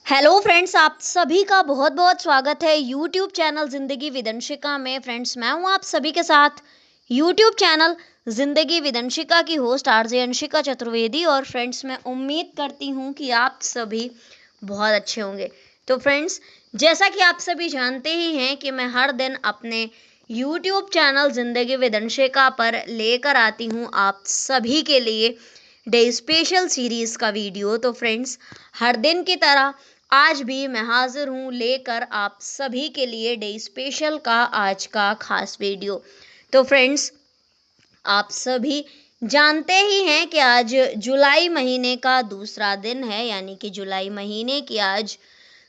Hello friends, आप सभी का बहुत बहुत स्वागत है यूट्यूब चैनल ज़िंदगी विदंशिका में। फ्रेंड्स, मैं हूं आप सभी के साथ यूट्यूब चैनल ज़िंदगी विदंशिका की होस्ट आरजे अंशिका चतुर्वेदी। और फ्रेंड्स, मैं उम्मीद करती हूं कि आप सभी बहुत अच्छे होंगे। तो फ्रेंड्स, जैसा कि आप सभी जानते ही हैं कि मैं हर दिन अपने यूट्यूब चैनल ज़िंदगी विदंशिका पर लेकर आती हूं आप सभी के लिए डे स्पेशल सीरीज़ का वीडियो। तो फ्रेंड्स, हर दिन की तरह आज भी मैं हाजिर हूँ लेकर आप सभी के लिए डे स्पेशल का आज का खास वीडियो। तो फ्रेंड्स, आप सभी जानते ही हैं कि आज जुलाई महीने का दूसरा दिन है, यानी कि जुलाई महीने की आज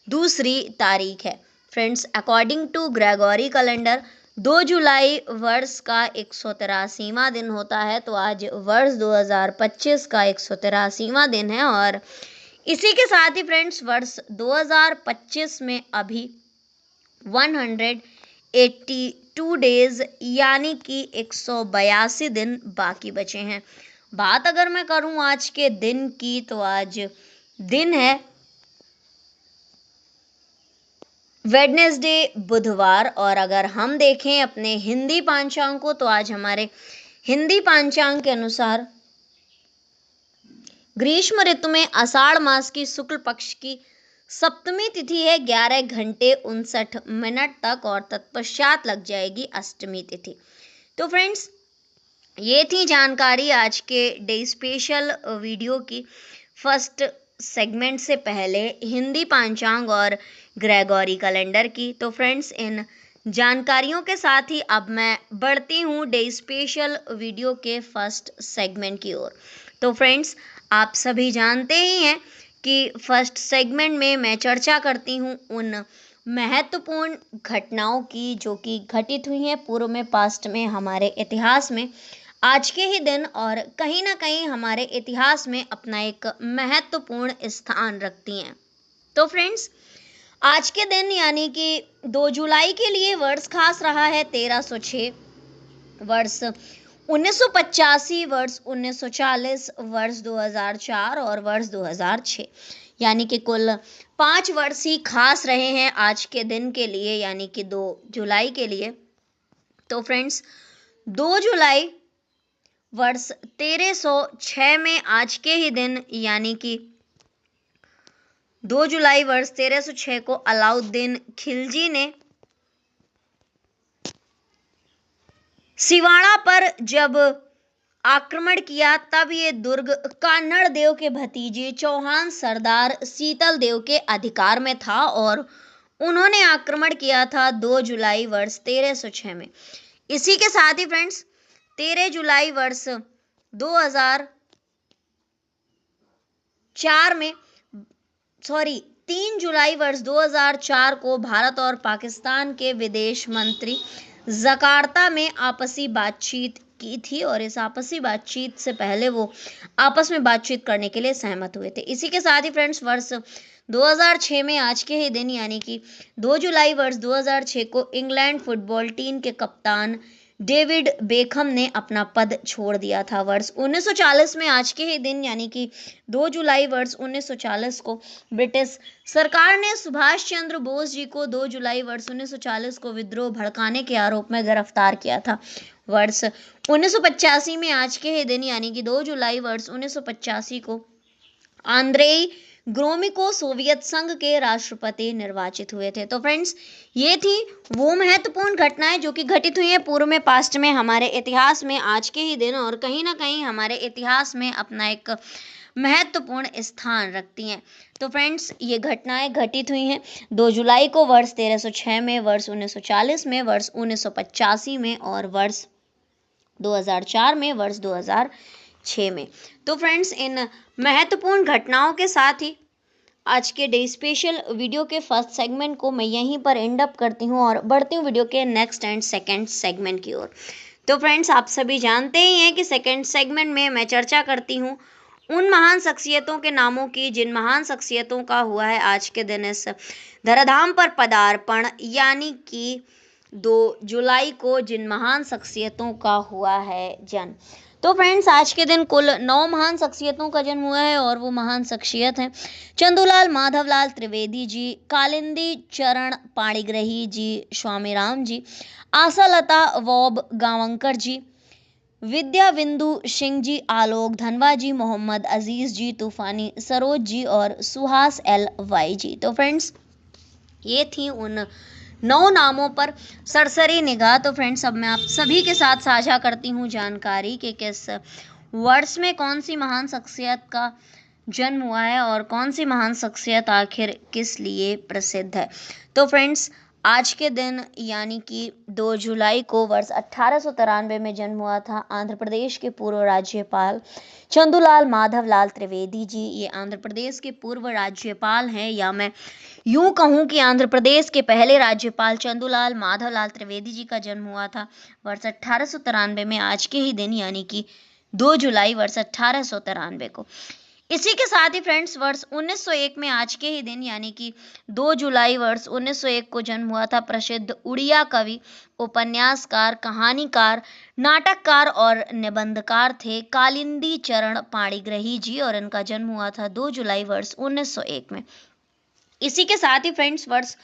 दूसरी तारीख है। Friends, according to Gregory calendar 2 जुलाई वर्ष का 183वां दिन होता है। तो आज वर्ष 2025 का 183वां दिन है और इसी के साथ ही फ्रेंड्स, वर्ष 2025 में अभी 182 डेज यानी कि 182 दिन बाकी बचे हैं। बात अगर मैं करूं आज के दिन की, तो आज दिन है वेडनेसडे, बुधवार। और अगर हम देखें अपने हिंदी पांचांग को, तो आज हमारे हिंदी पांचांग के अनुसार ग्रीष्म ऋतु में आषाढ़ मास की शुक्ल पक्ष की सप्तमी तिथि है 11 घंटे 59 मिनट तक, और तत्पश्चात लग जाएगी अष्टमी तिथि। तो फ्रेंड्स, ये थी जानकारी आज के डे स्पेशल वीडियो की फर्स्ट सेगमेंट से पहले हिंदी पांचांग और ग्रेगोरी कैलेंडर की। तो फ्रेंड्स, इन जानकारियों के साथ ही अब मैं बढ़ती हूँ डे स्पेशल वीडियो के फर्स्ट सेगमेंट की ओर। तो फ्रेंड्स, आप सभी जानते ही हैं कि फर्स्ट सेगमेंट में मैं चर्चा करती हूँ उन महत्वपूर्ण घटनाओं की जो कि घटित हुई हैं पूर्व में, पास्ट में, हमारे इतिहास में आज के ही दिन, और कहीं ना कहीं हमारे इतिहास में अपना एक महत्वपूर्ण स्थान रखती हैं। तो फ्रेंड्स, आज के दिन यानी कि 2 जुलाई के लिए वर्ष खास रहा है 1306, वर्ष 1985, वर्ष 1940, वर्ष 2004 और वर्ष 2006, यानी कि कुल 5 वर्ष ही खास रहे हैं आज के दिन के लिए, यानी कि 2 जुलाई के लिए। तो फ्रेंड्स, 2 जुलाई वर्ष 1306 में आज के ही दिन यानी कि 2 जुलाई वर्ष 1306 को अलाउद्दीन खिलजी ने सिवाड़ा पर जब आक्रमण किया, तब ये दुर्ग कान्हड़ देव के भतीजे चौहान सरदार शीतल देव के अधिकार में था और उन्होंने आक्रमण किया था 2 जुलाई वर्ष 1306 में। इसी के साथ ही फ्रेंड्स, 13 जुलाई वर्ष 2004 में 3 जुलाई वर्ष 2004 को भारत और पाकिस्तान के विदेश मंत्री जकार्ता में आपसी बातचीत की थी, और इस आपसी बातचीत से पहले वो आपस में बातचीत करने के लिए सहमत हुए थे। इसी के साथ ही फ्रेंड्स, वर्ष 2006 में आज के ही दिन यानी कि 2 जुलाई वर्ष 2006 को इंग्लैंड फुटबॉल टीम के कप्तान डेविड बेकहम ने अपना पद छोड़ दिया था। वर्ष 1940 में आज के ही दिन यानी कि 2 जुलाई वर्ष 1940 को ब्रिटिश सरकार ने सुभाष चंद्र बोस जी को 2 जुलाई वर्ष 1940 को विद्रोह भड़काने के आरोप में गिरफ्तार किया था। वर्ष 1985 में आज के ही दिन यानी कि 2 जुलाई वर्ष 1985 को आंद्रेई ग्रोमिको सोवियत संघ के राष्ट्रपति निर्वाचित हुए थे। तो फ्रेंड्स, ये थी वो महत्वपूर्ण घटनाएं जो कि घटित हुई हैं पूर्व में, पास्ट में, हमारे इतिहास में आज के ही दिन, और कहीं ना कहीं हमारे इतिहास में अपना एक महत्वपूर्ण स्थान रखती हैं। तो फ्रेंड्स, ये घटनाएं घटित हुई हैं 2 जुलाई को वर्ष 1306 में, वर्ष 1940 में, वर्ष 1985 में और वर्ष 2004 में, वर्ष 2006 में। तो फ्रेंड्स, इन महत्वपूर्ण घटनाओं के साथ ही आज के डे स्पेशल वीडियो के फर्स्ट सेगमेंट को मैं यहीं पर एंड अप करती हूँ और बढ़ती हूँ वीडियो के नेक्स्ट एंड सेकंड सेगमेंट की ओर। तो फ्रेंड्स, आप सभी जानते ही हैं कि सेकंड सेगमेंट में मैं चर्चा करती हूँ उन महान शख्सियतों के नामों की जिन महान शख्सियतों का हुआ है आज के दिन इस धराधाम पर पदार्पण, यानी कि 2 जुलाई को जिन महान शख्सियतों का हुआ है जन्म। तो फ्रेंड्स आज के दिन कुल 9 महान शख्सियतों का जन्म हुआ है और वो महान शख्सियत हैं चंदूलाल माधवलाल त्रिवेदी जी, कालिंदी चरण पाणिग्रही जी, स्वामीराम जी, आशालता वॉब गावंकर जी, विद्या बिंदु सिंह जी, आलोक धनवा जी, मोहम्मद अजीज जी, तूफानी सरोज जी और सुहास एल वाई जी। तो फ्रेंड्स ये थी उन 9 नामों पर सरसरी निगाह। तो फ्रेंड्स अब मैं आप सभी के साथ साझा करती हूँ जानकारी कि किस वर्ष में कौन सी महान शख्सियत का जन्म हुआ है और कौन सी महान शख्सियत आखिर किस लिए प्रसिद्ध है। तो फ्रेंड्स आज के दिन यानी कि 2 जुलाई को वर्ष 1893 में जन्म हुआ था आंध्र प्रदेश के पूर्व राज्यपाल चंदूलाल माधवलाल त्रिवेदी जी। ये आंध्र प्रदेश के पूर्व राज्यपाल हैं, या मैं यूं कहूं कि आंध्र प्रदेश के पहले राज्यपाल चंदूलाल माधवलाल त्रिवेदी जी का जन्म हुआ था वर्ष 1893 में आज के ही दिन यानी कि 2 जुलाई वर्ष 1893 को। इसी के साथ ही फ्रेंड्स वर्ष 1901 में आज के ही दिन यानी कि 2 जुलाई वर्ष 1901 को जन्म हुआ था प्रसिद्ध उड़िया कवि, उपन्यासकार, कहानीकार, नाटककार और निबंधकार थे कालिंदी चरण पाणिग्रही जी और इनका जन्म हुआ था 2 जुलाई वर्ष 1901 में। इसी के साथ ही फ्रेंड्स वर्ष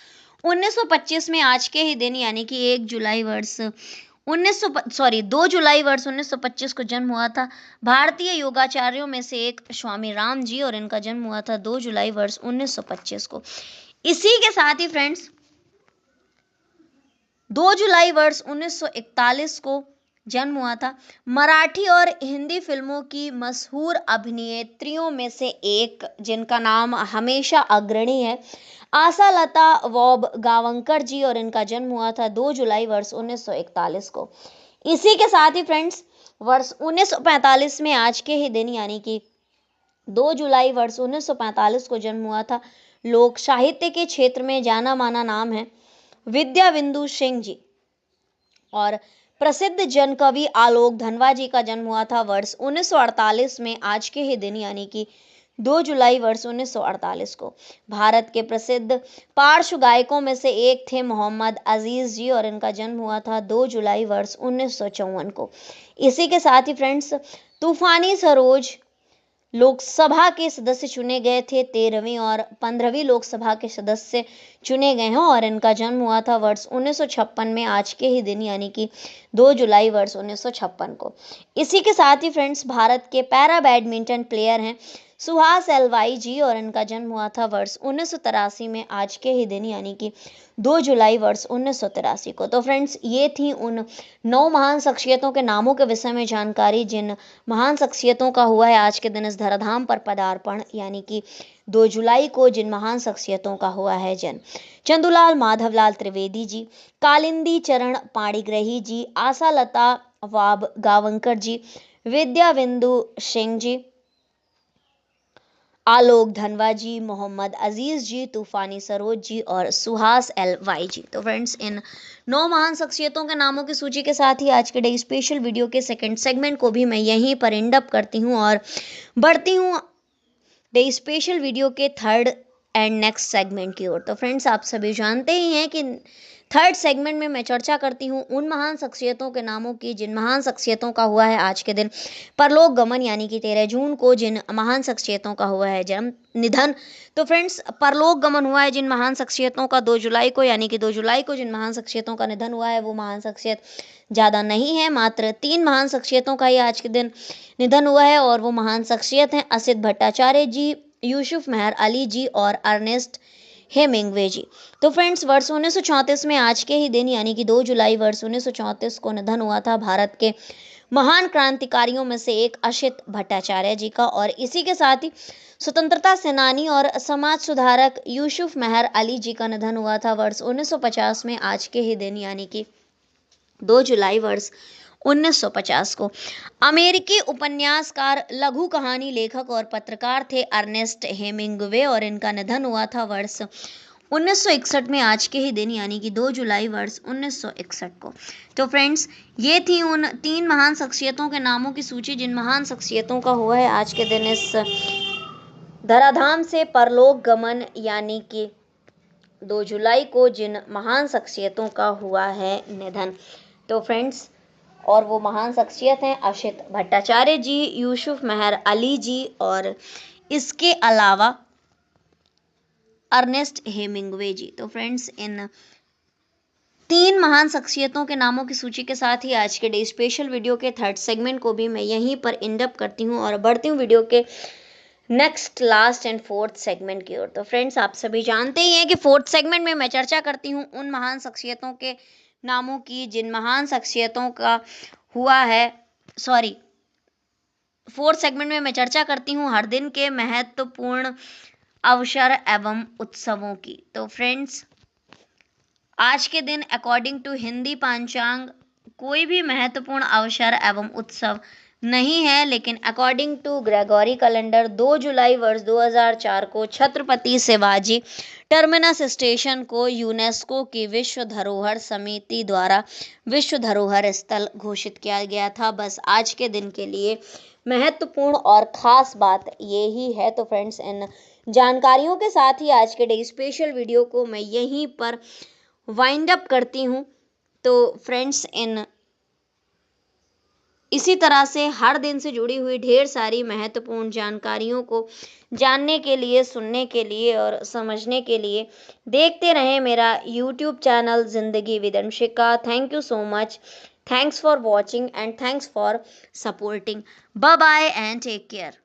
1925 में आज के ही दिन यानी कि 2 जुलाई वर्ष 1925 को जन्म हुआ था भारतीय योगाचार्यों में से एक स्वामी राम जी और इनका जन्म हुआ था 2 जुलाई वर्ष 1925 को। इसी के साथ ही फ्रेंड्स 2 जुलाई वर्ष 1941 को जन्म हुआ था मराठी और हिंदी फिल्मों की मशहूर अभिनेत्रियों में से एक जिनका नाम हमेशा अग्रणी है आशालता वॉब गावंकर जी और इनका जन्म हुआ था 2 जुलाई वर्ष 1941 को। इसी के साथ ही फ्रेंड्स वर्ष 1945 में आज के ही दिन यानी कि 2 जुलाई वर्ष 1945 को जन्म हुआ था लोक साहित्य के क्षेत्र में जाना माना नाम है विद्या बिंदु सिंह जी और प्रसिद्ध जन कवि आलोक धनवा जी का जन्म हुआ था वर्ष 1948 में आज के ही दिन यानी कि 2 जुलाई वर्ष 1948 को। भारत के प्रसिद्ध पार्श्व गायकों में से एक थे मोहम्मद अजीज जी और इनका जन्म हुआ था 2 जुलाई वर्ष 1954 को। इसी के साथ ही फ्रेंड्स तूफानी सरोज लोकसभा के सदस्य चुने गए थे 13वीं और 15वीं लोकसभा के सदस्य चुने गए हैं और इनका जन्म हुआ था वर्ष 1956 में आज के ही दिन यानी कि 2 जुलाई वर्ष 1956 को। इसी के साथ ही फ्रेंड्स भारत के पैरा बैडमिंटन प्लेयर हैं सुहास एलवाई जी और इनका जन्म हुआ था वर्ष 1983 में आज के ही दिन यानी कि 2 जुलाई वर्ष 1983 को। तो फ्रेंड्स ये थी उन 9 महान शख्सियतों के नामों के विषय में जानकारी जिन महान शख्सियतों का हुआ है आज के दिन इस धराधाम पर पदार्पण यानी कि 2 जुलाई को जिन महान शख्सियतों का हुआ है जन्म चंदूलाल माधवलाल त्रिवेदी जी, कालिंदी चरण पाणिग्रही जी, आशालता वाब गावंकर जी, विद्या बिंदु सिंह जी, आलोक धनवा जी, मोहम्मद अजीज जी, तूफानी सरोज जी और सुहास एल वाई जी। तो फ्रेंड्स इन 9 महान शख्सियतों के नामों की सूची के साथ ही आज के डे स्पेशल वीडियो के सेकंड सेगमेंट को भी मैं यहीं पर एंड अप करती हूँ और बढ़ती हूँ डे स्पेशल वीडियो के थर्ड एंड नेक्स्ट सेगमेंट की ओर। तो फ्रेंड्स आप सभी जानते ही हैं कि थर्ड सेगमेंट में मैं चर्चा करती हूँ उन महान शख्सियतों के नामों की जिन महान शख्सियतों का हुआ है आज के दिन परलोक गमन यानी कि 13 जून को जिन महान शख्सियतों का हुआ है जन्म निधन। तो फ्रेंड्स परलोक गमन हुआ है जिन महान शख्सियतों का 2 जुलाई को यानी कि 2 जुलाई को जिन महान शख्सियतों का निधन हुआ है वो महान शख्सियत ज़्यादा नहीं है, मात्र 3 महान शख्सियतों का ही आज के दिन निधन हुआ है और वो महान शख्सियत हैं असित भट्टाचार्य जी, यूसुफ मेहर अली जी और अर्नेस्ट हेमिंग्वे जी। तो फ्रेंड्स वर्ष 1934 में आज के ही दिन यानी कि 2 जुलाई वर्ष 1934 को निधन हुआ था भारत के महान क्रांतिकारियों में से एक असित भट्टाचार्य जी का और इसी के साथ ही स्वतंत्रता सेनानी और समाज सुधारक यूसुफ मेहर अली जी का निधन हुआ था वर्ष 1950 में आज के ही दिन यानी कि 2 जुलाई वर्ष 1950 को। अमेरिकी उपन्यासकार, लघु कहानी लेखक और पत्रकार थे अर्नेस्ट हेमिंग्वे और इनका निधन हुआ था वर्ष 1961 में आज के ही दिन यानी कि 2 जुलाई वर्ष 1961 को। तो फ्रेंड्स ये थी उन 3 महान शख्सियतों के नामों की सूची जिन महान शख्सियतों का हुआ है आज के दिन इस धराधाम से परलोक गमन यानी कि 2 जुलाई को जिन महान शख्सियतों का हुआ है निधन। तो फ्रेंड्स और वो महान शख्सियत हैं असित भट्टाचार्य जी, यूसुफ मेहर अली जी और इसके अलावा अर्नेस्ट हेमिंग्वे जी। तो फ्रेंड्स, इन 3 महान शख्सियतों के नामों की सूची के साथ ही आज के डे स्पेशल वीडियो के थर्ड सेगमेंट को भी मैं यहीं पर एंड अप करती हूँ और बढ़ती हूँ वीडियो के next, last and fourth segment की ओर। तो फ्रेंड्स, आप सभी जानते ही हैं कि फोर्थ सेगमेंट में मैं चर्चा करती हूँ उन महान शख्सियतों के नामों की जिन महान शख्सियतों का हुआ है फोर्थ सेगमेंट में मैं चर्चा करती हूँ हर दिन के महत्वपूर्ण अवसर एवं उत्सवों की। तो फ्रेंड्स, आज के दिन अकॉर्डिंग टू हिंदी पंचांग कोई भी महत्वपूर्ण अवसर एवं उत्सव नहीं है, लेकिन अकॉर्डिंग टू ग्रेगोरी कैलेंडर 2 जुलाई वर्ष 2004 को छत्रपति शिवाजी टर्मिनस स्टेशन को यूनेस्को की विश्व धरोहर समिति द्वारा विश्व धरोहर स्थल घोषित किया गया था। बस आज के दिन के लिए महत्वपूर्ण और ख़ास बात ये ही है। तो फ्रेंड्स, इन जानकारियों के साथ ही आज के डे स्पेशल वीडियो को मैं यहीं पर वाइंड अप करती हूँ। तो फ्रेंड्स, इसी तरह से हर दिन से जुड़ी हुई ढेर सारी महत्वपूर्ण जानकारियों को जानने के लिए, सुनने के लिए और समझने के लिए देखते रहें मेरा YouTube channel Zindagi with Anshika. Thank you so much, thanks for watching and thanks for supporting. Bye bye and take care.